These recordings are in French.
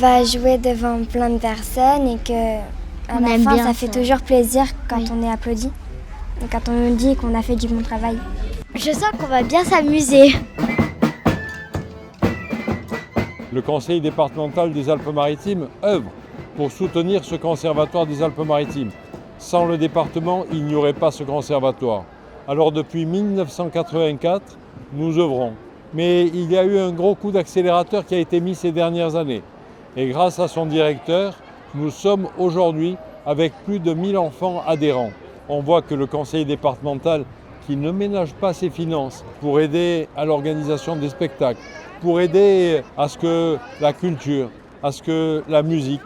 va jouer devant plein de personnes et que à la fin, ça fait toujours plaisir quand on est applaudi et quand on nous dit qu'on a fait du bon travail. Je sens qu'on va bien s'amuser. Le conseil départemental des Alpes-Maritimes œuvre pour soutenir ce conservatoire des Alpes-Maritimes. Sans le département, il n'y aurait pas ce conservatoire. Alors depuis 1984, nous œuvrons. Mais il y a eu un gros coup d'accélérateur qui a été mis ces dernières années. Et grâce à son directeur, nous sommes aujourd'hui avec plus de 1000 enfants adhérents. On voit que le conseil départemental, qui ne ménage pas ses finances pour aider à l'organisation des spectacles, pour aider à ce que la culture, à ce que la musique,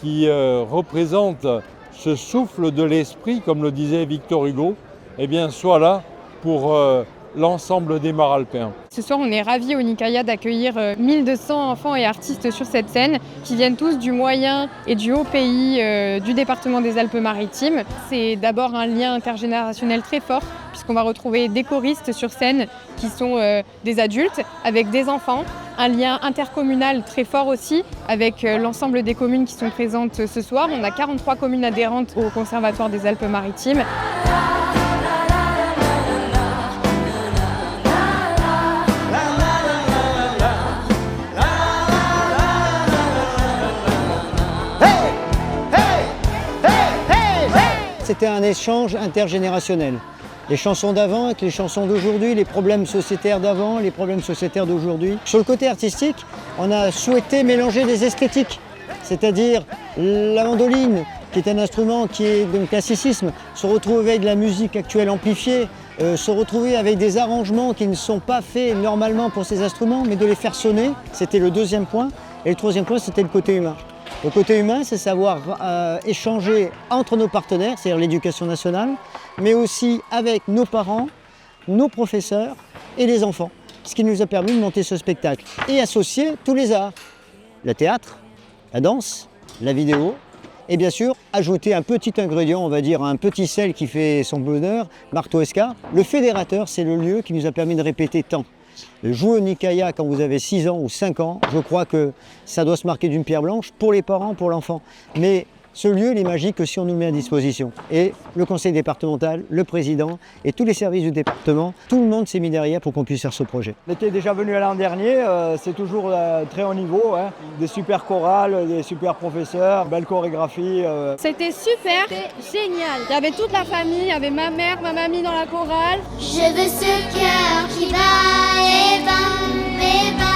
qui représente ce souffle de l'esprit, comme le disait Victor Hugo, eh bien, soit là pour l'ensemble des Maralpins. Ce soir, on est ravis au Nicaïa d'accueillir 1200 enfants et artistes sur cette scène qui viennent tous du moyen et du haut pays du département des Alpes-Maritimes. C'est d'abord un lien intergénérationnel très fort puisqu'on va retrouver des choristes sur scène qui sont des adultes avec des enfants. Un lien intercommunal très fort aussi avec l'ensemble des communes qui sont présentes ce soir. On a 43 communes adhérentes au Conservatoire des Alpes-Maritimes. C'était un échange intergénérationnel. Les chansons d'avant avec les chansons d'aujourd'hui, les problèmes sociétaires d'avant, les problèmes sociétaires d'aujourd'hui. Sur le côté artistique, on a souhaité mélanger des esthétiques, c'est-à-dire la mandoline, qui est un instrument qui est d'un classicisme, se retrouver avec de la musique actuelle amplifiée, se retrouver avec des arrangements qui ne sont pas faits normalement pour ces instruments, mais de les faire sonner, c'était le deuxième point. Et le troisième point, c'était le côté humain. Le côté humain, c'est savoir échanger entre nos partenaires, c'est-à-dire l'éducation nationale, mais aussi avec nos parents, nos professeurs et les enfants. Ce qui nous a permis de monter ce spectacle et associer tous les arts. Le théâtre, la danse, la vidéo et bien sûr ajouter un petit ingrédient, on va dire un petit sel qui fait son bonheur, Marteau Escar. Le fédérateur, c'est le lieu qui nous a permis de répéter tant. Jouer au Nicaïa quand vous avez 6 ans ou 5 ans, je crois que ça doit se marquer d'une pierre blanche pour les parents, pour l'enfant. Mais ce lieu, il est magique que si on nous le met à disposition. Et le conseil départemental, le président et tous les services du département, tout le monde s'est mis derrière pour qu'on puisse faire ce projet. On était déjà venu l'an dernier, c'est toujours très haut niveau, hein. Des super chorales, des super professeurs, belle chorégraphie. C'était super, génial. Il y avait toute la famille, il y avait ma mère, ma mamie dans la chorale. Je veux ce cœur qui bat et bat, et bat.